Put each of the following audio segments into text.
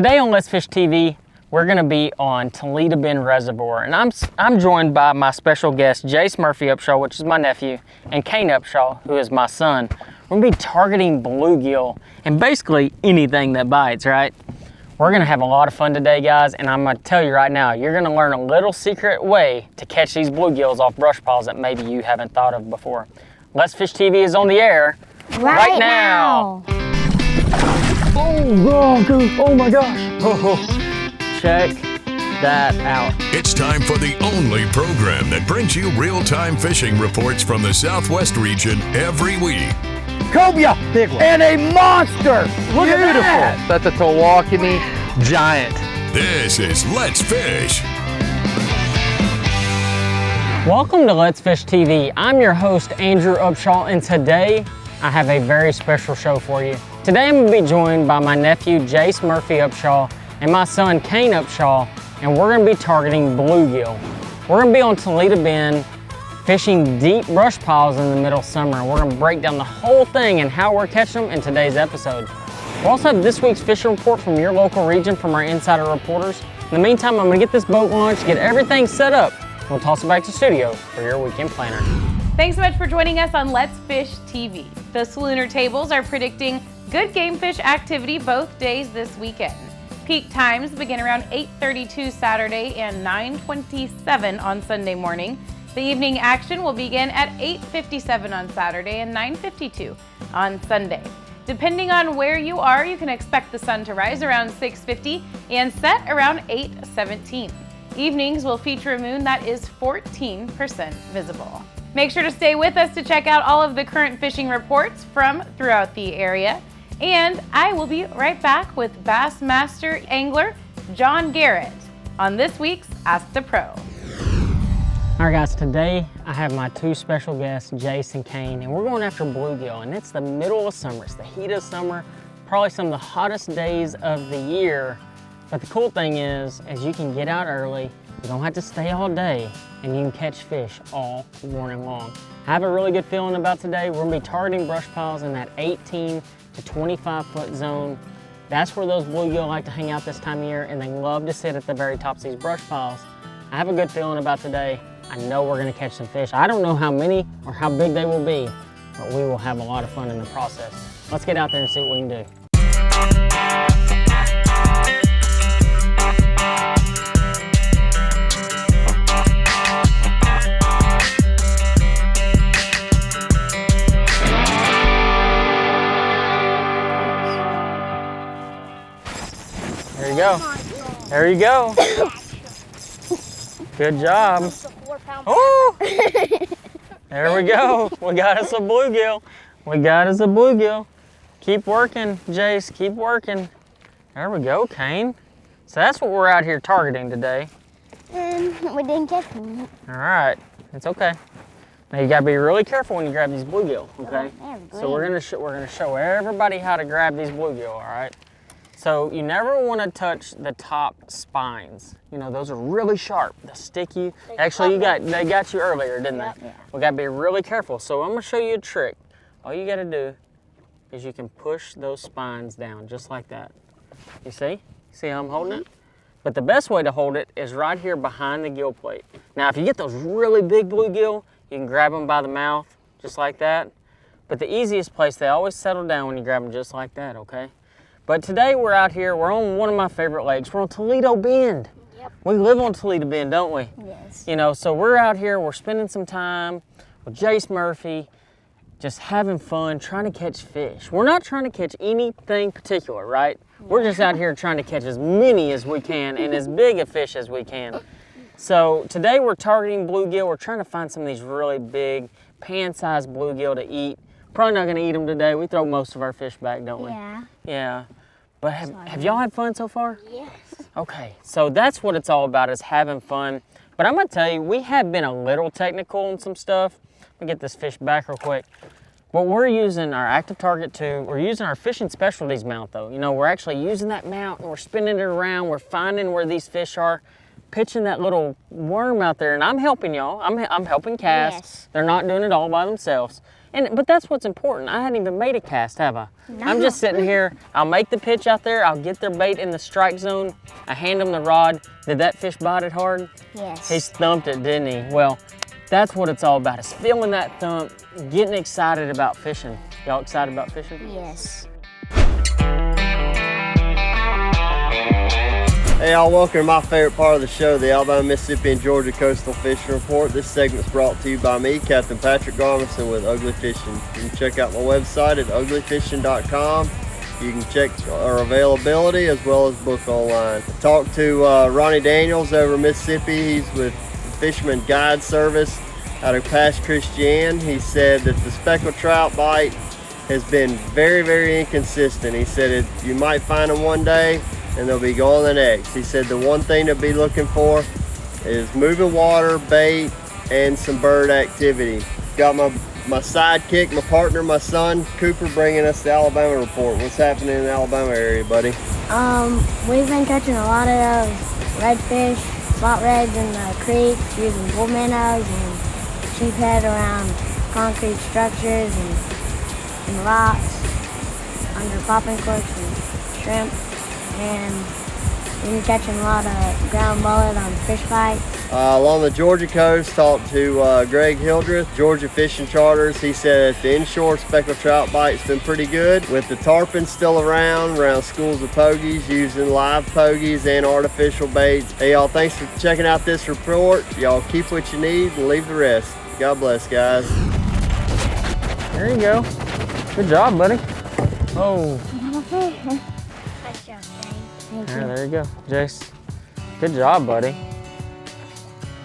Today on Let's Fish TV, we're gonna be on Toledo Bend Reservoir, and I'm joined by my special guest, Jace Murphy Upshaw, which is my nephew, and Kane Upshaw, who is my son. We're gonna be targeting bluegill and basically anything that bites, right? We're gonna have a lot of fun today, guys, and I'm gonna tell you right now, you're gonna learn a little secret way to catch these bluegills off brush piles that maybe you haven't thought of before. Let's Fish TV is on the air right now. Oh my gosh. Check that out. It's time for the only program that brings you real-time fishing reports from the Southwest region every week. Cobia, big one, and a monster. Look at that. That's a Tawakoni giant. This is Let's Fish. Welcome to Let's Fish TV. I'm your host, Andrew Upshaw, and today I have a very special show for you. Today I'm gonna be joined by my nephew, Jace Murphy Upshaw, and my son, Kane Upshaw, and we're gonna be targeting bluegill. We're gonna be on Toledo Bend, fishing deep brush piles in the middle of summer. We're gonna break down the whole thing and how we're catching them in today's episode. We'll also have this week's fishing report from your local region from our insider reporters. In the meantime, I'm gonna get this boat launched, get everything set up. We'll toss it back to the studio for your weekend planner. Thanks so much for joining us on Let's Fish TV. The Salooner tables are predicting good game fish activity both days this weekend. Peak times begin around 8:32 Saturday and 9:27 on Sunday morning. The evening action will begin at 8:57 on Saturday and 9:52 on Sunday. Depending on where you are, you can expect the sun to rise around 6:50 and set around 8:17. Evenings will feature a moon that is 14% visible. Make sure to stay with us to check out all of the current fishing reports from throughout the area. And I will be right back with Bass Master Angler John Garrett on this week's Ask the Pro. All right, guys, today I have my two special guests, Jace and Kane, and we're going after bluegill, and it's the middle of summer. It's the heat of summer, probably some of the hottest days of the year. But the cool thing is you can get out early, you don't have to stay all day, and you can catch fish all morning long. I have a really good feeling about today. We're gonna be targeting brush piles in that 18 to 25 foot zone. That's where those bluegill like to hang out this time of year, and they love to sit at the very tops of these brush piles. I have a good feeling about today. I know we're gonna catch some fish. I don't know how many or how big they will be, but we will have a lot of fun in the process. Let's get out there and see what we can do. There you go. There you go. Good job. Oh! There we go. We got us a bluegill. We got us a bluegill. Keep working, Jace. Keep working. There we go, Kane. So that's what we're out here targeting today. We didn't catch one. All right. It's okay. Now you gotta be really careful when you grab these bluegill, okay? So we're gonna show everybody how to grab these bluegill, all right? So you never want to touch the top spines. You know, those are really sharp. They'll stick you. Actually, they got you earlier, didn't they? Yeah. We got to be really careful. So I'm going to show you a trick. All you got to do is you can push those spines down just like that. You see? See how I'm holding it? But the best way to hold it is right here behind the gill plate. Now, if you get those really big bluegill, you can grab them by the mouth just like that. But the easiest place, they always settle down when you grab them just like that, okay? But today we're out here, we're on one of my favorite lakes. We're on Toledo Bend. Yep. We live on Toledo Bend, don't we? Yes. You know, so we're out here, we're spending some time with Jace Murphy, just having fun, trying to catch fish. We're not trying to catch anything particular, right? We're just out here trying to catch as many as we can and as big a fish as we can. So today we're targeting bluegill. We're trying to find some of these really big, pan-sized bluegill to eat. Probably not gonna eat them today. We throw most of our fish back, don't we? Yeah. Yeah. But have y'all had fun so far? Yes. Okay, so that's what it's all about, is having fun. But I'm gonna tell you, we have been a little technical on some stuff. Let me get this fish back real quick. But we're using our Active Target 2. We're using our Fishing Specialties mount though. You know, we're actually using that mount and we're spinning it around. We're finding where these fish are, pitching that little worm out there. And I'm helping y'all. I'm helping cast. Yes. They're not doing it all by themselves. But that's what's important. I hadn't even made a cast, have I? No. I'm just sitting here. I'll make the pitch out there. I'll get their bait in the strike zone. I hand them the rod. Did that fish bite it hard? Yes. He thumped it, didn't he? Well, that's what it's all about, is feeling that thump, getting excited about fishing. Y'all excited about fishing? Yes. Hey y'all, welcome to my favorite part of the show, the Alabama, Mississippi, and Georgia Coastal Fishing Report. This segment's brought to you by me, Captain Patrick Garmison with Ugly Fishing. You can check out my website at uglyfishing.com. You can check our availability as well as book online. I talked to Ronnie Daniels over in Mississippi. He's with the Fisherman Guide Service out of Pass Christian. He said that the speckled trout bite has been very, very inconsistent. He said you might find them one day and they'll be gone the next. He said the one thing to be looking for is moving water, bait, and some bird activity. Got my sidekick, my partner, my son, Cooper, bringing us the Alabama report. What's happening in the Alabama area, buddy? We've been catching a lot of those redfish, spot reds in the creeks, using bull minnows and sheephead around concrete structures and rocks, under popping corks and shrimp. And we've been catching a lot of ground mullet on fish bites. Along the Georgia coast, talked to Greg Hildreth, Georgia Fishing Charters. He said the inshore speckled trout bite's been pretty good. With the tarpon still around schools of pogies, using live pogies and artificial baits. Hey y'all, thanks for checking out this report. Y'all keep what you need and leave the rest. God bless, guys. There you go. Good job, buddy. Oh. There you go, Jace. Good job, buddy.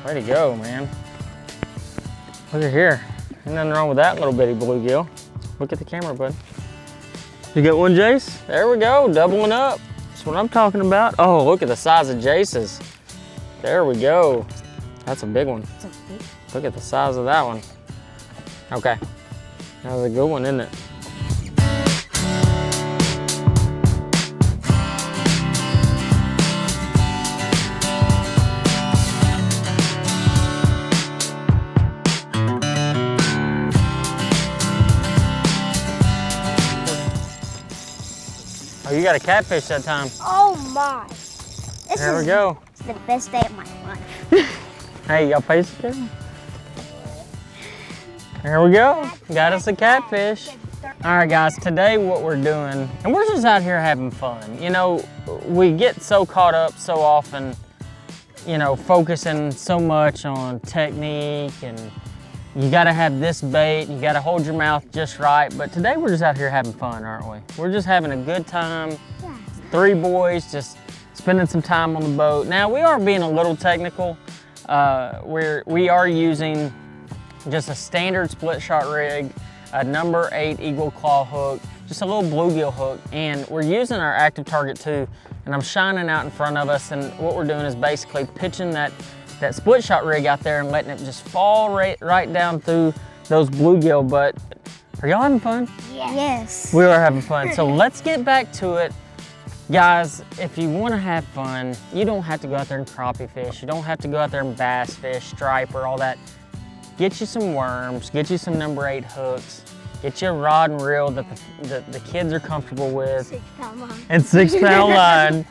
Way to go, man. Look at here. Ain't nothing wrong with that little bitty bluegill. Look at the camera, bud. You got one, Jace? There we go, doubling up. That's what I'm talking about. Oh, look at the size of Jace's. There we go. That's a big one. Look at the size of that one. Okay, that was a good one, isn't it? Oh, you got a catfish that time. Oh my. There we go. The best day of my life. Hey, you got face again? There we go. Got us a catfish. All right, guys, today what we're doing, and we're just out here having fun. You know, we get so caught up so often, you know, focusing so much on technique and you gotta have this bait, you gotta hold your mouth just right. But today we're just out here having fun, aren't we? We're just having a good time. Yeah. Three boys just spending some time on the boat. Now we are being a little technical. We are using just a standard split shot rig, a number 8 Eagle Claw hook, just a little bluegill hook. And we're using our active target 2, and I'm shining out in front of us. And what we're doing is basically pitching that split shot rig out there and letting it just fall right down through those bluegill. But are y'all having fun? Yes. We are having fun. So let's get back to it. Guys, if you want to have fun, you don't have to go out there and crappie fish. You don't have to go out there and bass fish, striper, all that. Get you some worms, get you some number 8 hooks, get you a rod and reel that the kids are comfortable with. 6-pound line. And 6-pound line.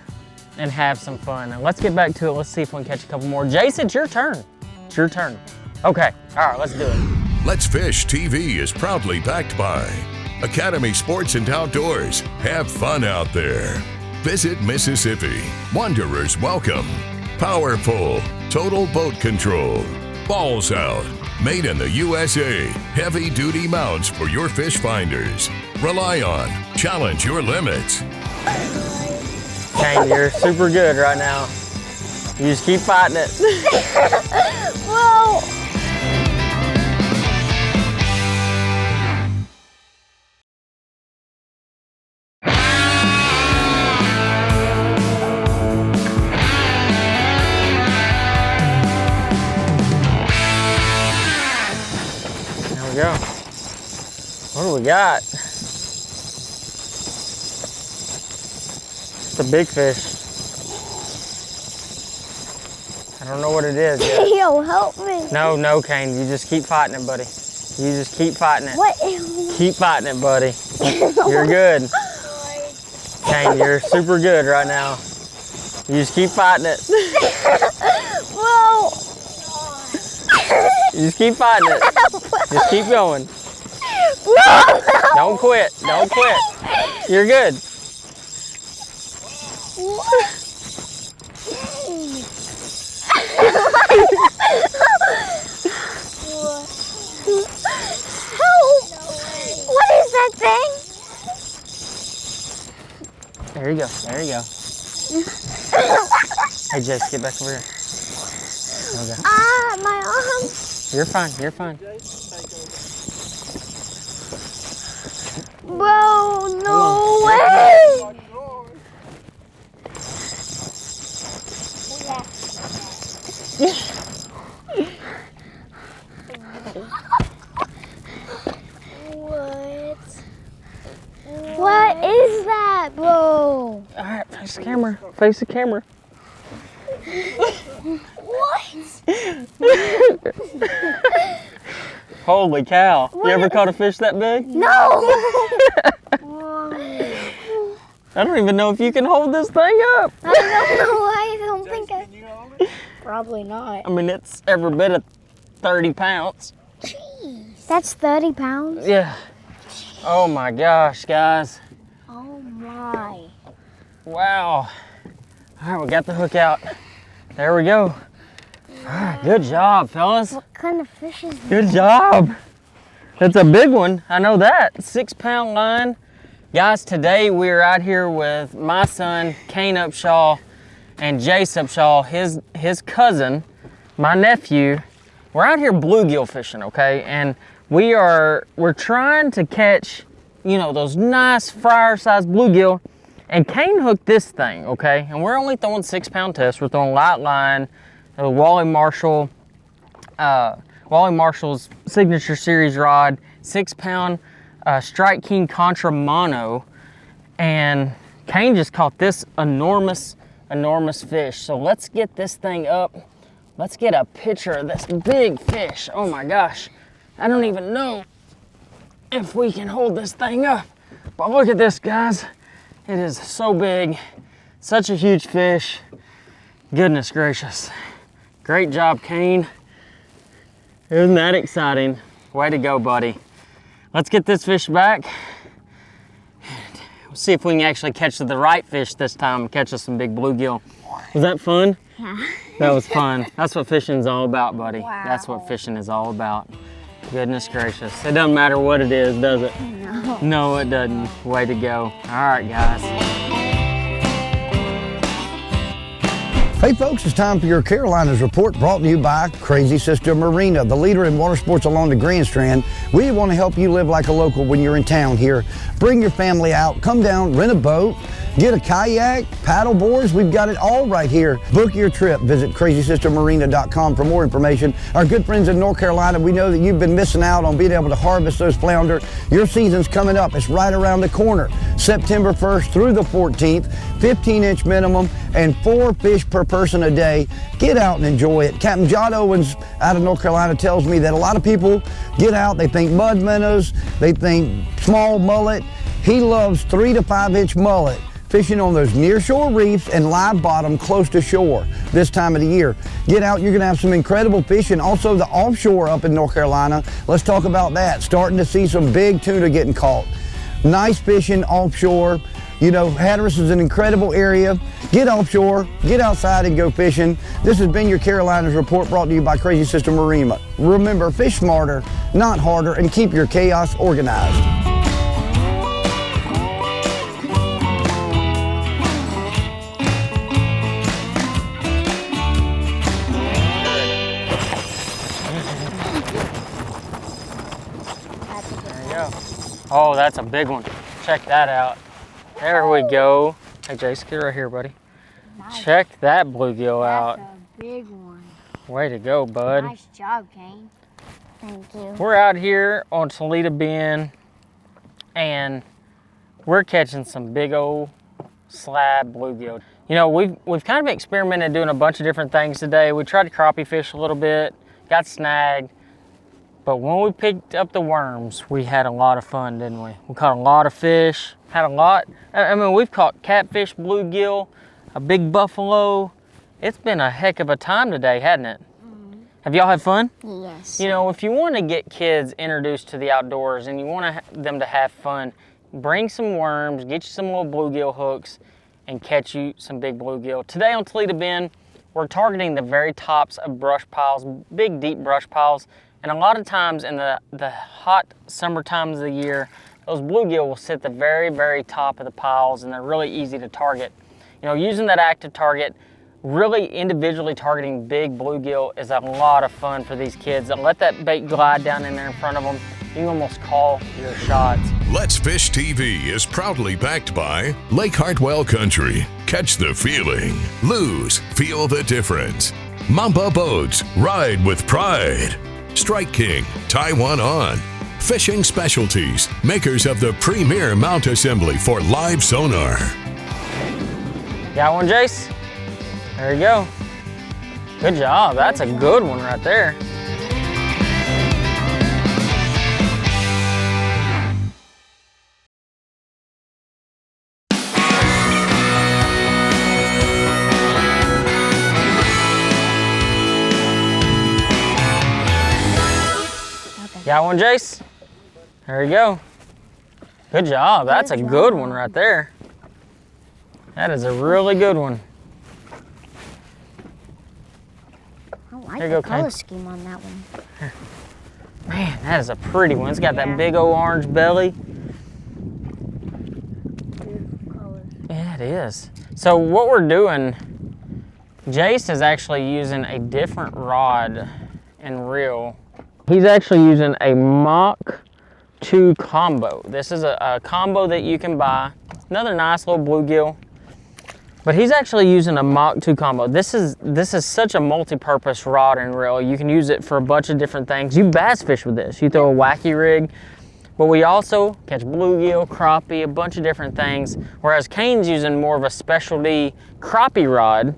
And have some fun. Now let's get back to it. Let's see if we can catch a couple more. Jason, it's your turn. It's your turn. Okay, all right, let's do it. Let's Fish TV is proudly backed by Academy Sports and Outdoors. Have fun out there. Visit Mississippi. Wanderers welcome. Powerful. Total Boat Control. Balls Out. Made in the USA. Heavy duty mounts for your fish finders. Rely on. Challenge your limits. Kane, you're super good right now. You just keep fighting it. Whoa! There we go. What do we got? It's a big fish. I don't know what it is yet. Yo, help me. No, Kane, you just keep fighting it, buddy. You just keep fighting it. What? Keep fighting it, buddy. You're good. Kane, you're super good right now. You just keep fighting it. Whoa. You just keep fighting it. Just keep going. No. Don't quit. Don't quit. You're good. What is that thing? There you go. There you go. Hey, Jess, get back over here. There we go. Ah, my arm. You're fine. You're fine. Bro, no on. way. What is that, bro? All right, face the camera. Face the camera. What? Holy cow. You ever caught a fish that big? No. I don't even know if you can hold this thing up. I don't know. I don't think I. Probably not. I mean, it's every bit of 30 pounds. Jeez. That's 30 pounds? Yeah. Oh my gosh, guys. Oh my. Wow. All right, we got the hook out. There we go. All right, good job, fellas. What kind of fish is that? Good job. That's a big one. I know that. 6-pound line. Guys, today we're out here with my son, Kane Upshaw, and Jace Upshaw, his cousin, my nephew. We're out here bluegill fishing, okay? And we're trying to catch, you know, those nice fryer-sized bluegill. And Kane hooked this thing, okay? And we're only throwing 6-pound tests. We're throwing light line, Wally Marshall's signature series rod, 6-pound Strike King Contra Mono. And Kane just caught this enormous fish. So let's get this thing up. Let's get a picture of this big fish. Oh my gosh. I don't even know if we can hold this thing up. But look at this, guys. It is so big. Such a huge fish. Goodness gracious. Great job, Kane. Isn't that exciting? Way to go, buddy. Let's get this fish back. We'll see if we can actually catch the right fish this time and catch us some big bluegill. Was that fun? Yeah. That was fun. That's what fishing is all about, buddy. Wow. That's what fishing is all about. Goodness gracious. It doesn't matter what it is, does it? No. No, it doesn't. Way to go. All right, guys. Hey folks, it's time for your Carolinas Report, brought to you by Crazy Sister Marina, the leader in water sports along the Grand Strand. We want to help you live like a local when you're in town here. Bring your family out, come down, rent a boat, get a kayak, paddle boards. We've got it all right here. Book your trip. Visit crazysistermarina.com for more information. Our good friends in North Carolina, we know that you've been missing out on being able to harvest those flounder. Your season's coming up. It's right around the corner. September 1st through the 14th, 15-inch minimum and 4 fish per person a day. Get out and enjoy it. Captain John Owens out of North Carolina tells me that a lot of people get out, they think mud minnows, they think small mullet. He loves 3 to 5-inch mullet, fishing on those near shore reefs and live bottom close to shore this time of the year. Get out, you're gonna have some incredible fishing. Also the offshore up in North Carolina. Let's talk about that. Starting to see some big tuna getting caught. Nice fishing offshore. You know, Hatteras is an incredible area. Get offshore, get outside and go fishing. This has been your Carolinas Report, brought to you by Crazy Sister Marina. Remember, fish smarter, not harder, and keep your chaos organized. There you go. Oh, that's a big one. Check that out. There we go. Hey, Jace, get right here, buddy. Nice. Check that bluegill out. That's a big one. Way to go, bud. Nice job, Kane. Thank you. We're out here on Toledo Bend, and we're catching some big old slab bluegill. You know, we've kind of experimented doing a bunch of different things today. We tried to crappie fish a little bit, got snagged. But when we picked up the worms, we had a lot of fun, didn't we? We caught a lot of fish, had a lot. I mean, we've caught catfish, bluegill, a big buffalo. It's been a heck of a time today, hasn't it? Have y'all had fun? Yes. You know, if you want to get kids introduced to the outdoors and you want them to have fun, bring some worms, get you some little bluegill hooks, and catch you some big bluegill. Today on Toledo Bend, we're targeting the very tops of brush piles, big deep brush piles. And a lot of times in the hot summer times of the year, those bluegill will sit at the very, very top of the piles, and they're really easy to target. You know, using that active target, really individually targeting big bluegill is a lot of fun for these kids. And let that bait glide down in there in front of them. You can almost call your shots. Let's Fish TV is proudly backed by Lake Hartwell Country. Catch the feeling. Lose. Feel the difference. Mamba Boats. Ride with pride. Strike King. Tie one on. Fishing Specialties. Makers of the premier mount assembly for live sonar. Got one, Jace? There you go. Good job. That's a good one right there. Got one, Jace? There you go. Good job. That's a good one right there. That is a really good one. I like Here you the go, color Kane. scheme on that one. Man, that is a pretty one. It's got that big old orange belly. Beautiful color. Yeah, it is. So what we're doing, Jace is actually using a different rod and reel. He's actually using a Mach 2 combo. This is a combo that you can buy. Another nice little bluegill. But he's actually using a Mach 2 combo. This is such a multi-purpose rod and reel. You can use it for a bunch of different things. You bass fish with this. You throw a wacky rig. But we also catch bluegill, crappie, a bunch of different things. Whereas Kane's using more of a specialty crappie rod,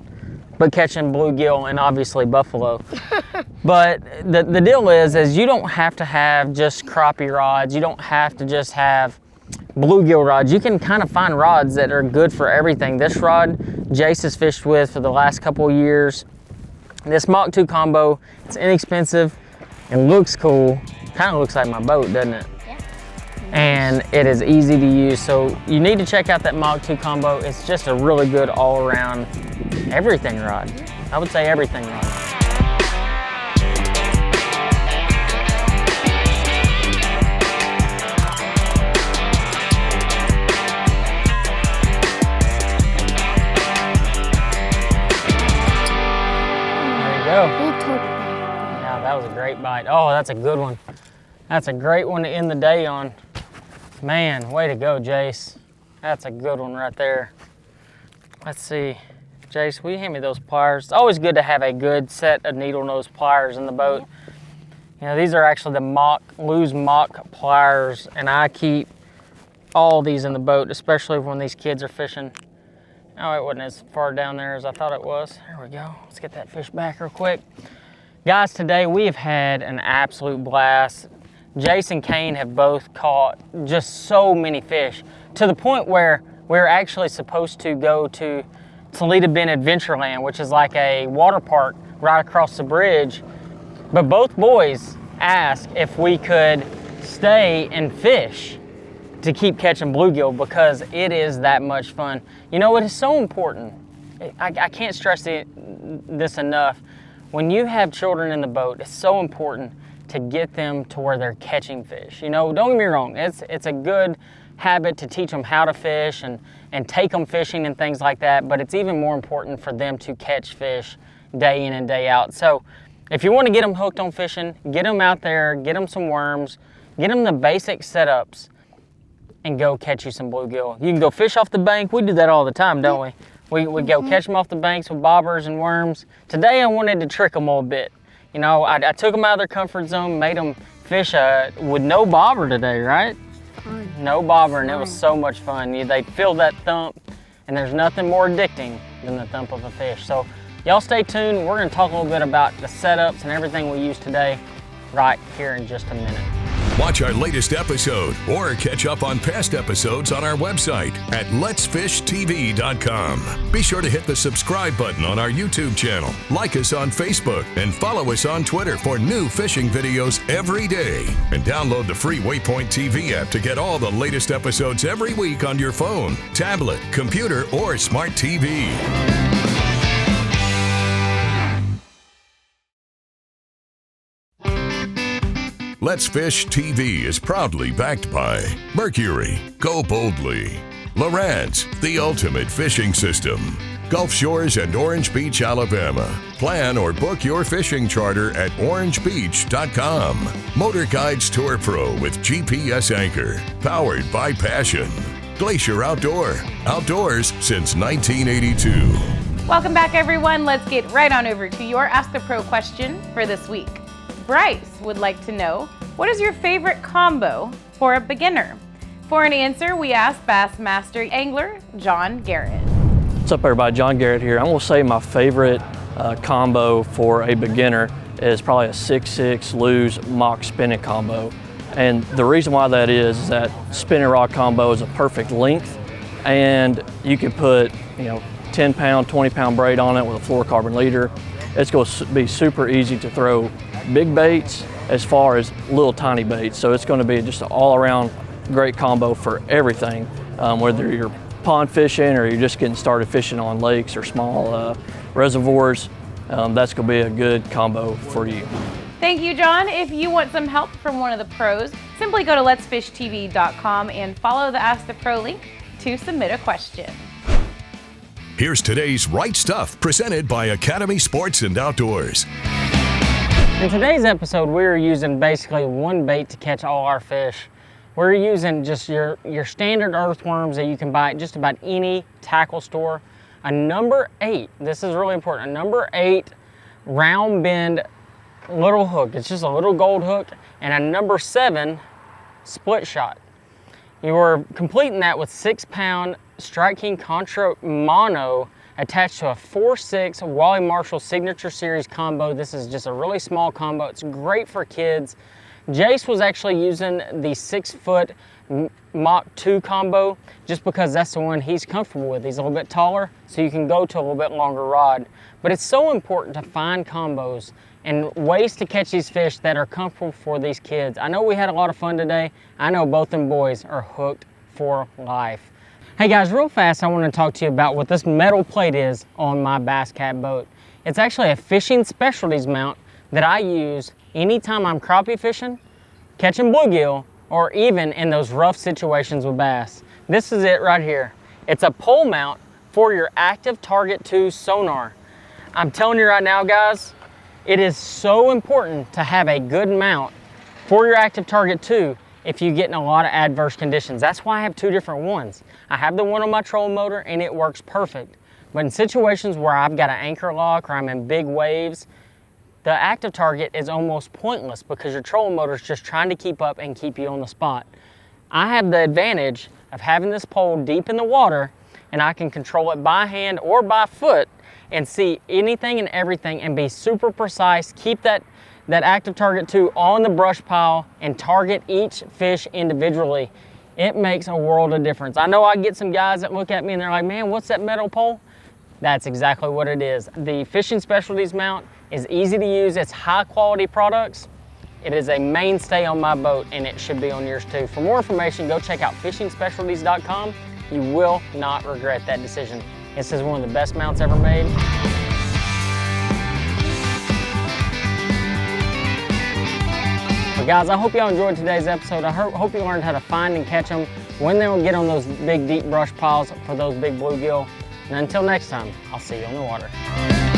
but catching bluegill and obviously buffalo. But the deal is you don't have to have just crappie rods. You don't have to just have bluegill rods. You can kind of find rods that are good for everything. This rod Jace has fished with for the last couple of years. This Mach 2 combo, it's inexpensive and looks cool. Kind of looks like my boat, doesn't it? Yeah. And it is easy to use. So you need to check out that Mach 2 combo. It's just a really good all-around everything rod. I would say everything rod. Go. Yeah, that was a great bite. Oh, that's a good one. That's a great one to end the day on. Man, way to go, Jace. That's a good one right there. Let's see. Jace, will you hand me those pliers? It's always good to have a good set of needle nose pliers in the boat. You know, these are actually the Lew's Mach pliers, and I keep all these in the boat, especially when these kids are fishing. Oh, it wasn't as far down there as I thought it was. There we go. Let's get that fish back real quick. Guys, today we have had an absolute blast. Jace and Kane have both caught just so many fish to the point where we're actually supposed to go to Toledo Bend Adventureland, which is like a water park right across the bridge. But both boys asked if we could stay and fish to keep catching bluegill because it is that much fun. You know, it is so important. I can't stress this enough. When you have children in the boat, it's so important to get them to where they're catching fish. You know, don't get me wrong, it's a good habit to teach them how to fish and take them fishing and things like that, but it's even more important for them to catch fish day in and day out. So if you want to get them hooked on fishing, get them out there, get them some worms, get them the basic setups, and go catch you some bluegill. You can go fish off the bank. We do that all the time, don't we? We go catch them off the banks with bobbers and worms. Today I wanted to trick them a little bit. You know, I took them out of their comfort zone, made them fish with no bobber today, right? No bobber, and it was so much fun. They feel that thump, and there's nothing more addicting than the thump of a fish. So y'all stay tuned. We're gonna talk a little bit about the setups and everything we use today. right here in just a minute. Watch our latest episode or catch up on past episodes on our website at letsfishtv.com. Be sure to hit the subscribe button on our YouTube channel, like us on Facebook, and follow us on Twitter for new fishing videos every day. And download the free Waypoint TV app to get all the latest episodes every week on your phone, tablet, computer, or smart TV. Let's Fish TV is proudly backed by Mercury, Go Boldly, Lowrance, the ultimate fishing system, Gulf Shores and Orange Beach, Alabama. Plan or book your fishing charter at orangebeach.com. Motor Guides Tour Pro with GPS anchor, powered by Passion. Glacier Outdoors since 1982. Welcome back, everyone. Let's get right on over to your Ask the Pro question for this week. Bryce would like to know, what is your favorite combo for a beginner? For an answer, we asked Bassmaster angler John Garrett. What's up, everybody? John Garrett here. I'm gonna say my favorite combo for a beginner is probably a 6-6 Lew's mock spinning combo. And the reason why that is that spinning rod combo is a perfect length, and you can put 10 pound, 20 pound braid on it with a fluorocarbon leader. It's going to be super easy to throw big baits as far as little tiny baits. So it's going to be just an all-around great combo for everything, whether you're pond fishing or you're just getting started fishing on lakes or small reservoirs. That's going to be a good combo for you. Thank you, John. If you want some help from one of the pros, simply go to letsfishtv.com and follow the Ask the Pro link to submit a question. Here's today's Right Stuff, presented by Academy Sports and Outdoors. In today's episode, we're using basically one bait to catch all our fish. We're using just your standard earthworms that you can buy at just about any tackle store. A number 8, this is really important, a number 8 round bend little hook. It's just a little gold hook, and a number 7 split shot. You are completing that with 6-pound Strike King Contra Mono attached to a 4-6 Wally Marshall Signature Series combo. This is just a really small combo. It's great for kids. Jace was actually using the 6-foot Mach 2 combo just because that's the one he's comfortable with. He's a little bit taller, so you can go to a little bit longer rod. But it's so important to find combos and ways to catch these fish that are comfortable for these kids. I know we had a lot of fun today. I know both them boys are hooked for life. Hey guys, real fast, I want to talk to you about what this metal plate is on my Bass Cat boat. It's actually a fishing specialties mount that I use anytime I'm crappie fishing, catching bluegill, or even in those rough situations with bass. This is it right here. It's a pole mount for your Active Target 2 sonar. I'm telling you right now, guys, it is so important to have a good mount for your Active Target 2 if you get in a lot of adverse conditions. That's why I have 2 different ones. I have the one on my trolling motor and it works perfect. But in situations where I've got an anchor lock or I'm in big waves, the Active Target is almost pointless because your trolling motor is just trying to keep up and keep you on the spot. I have the advantage of having this pole deep in the water, and I can control it by hand or by foot and see anything and everything and be super precise, keep that Active Target 2 on the brush pile and target each fish individually. It makes a world of difference. I know I get some guys that look at me and they're like, man, what's that metal pole? That's exactly what it is. The Fishing Specialties mount is easy to use. It's high quality products. It is a mainstay on my boat and it should be on yours too. For more information, go check out fishingspecialties.com. You will not regret that decision. This is one of the best mounts ever made. But guys, I hope y'all enjoyed today's episode. I hope you learned how to find and catch them when they will get on those big deep brush piles for those big bluegill. And until next time, I'll see you on the water.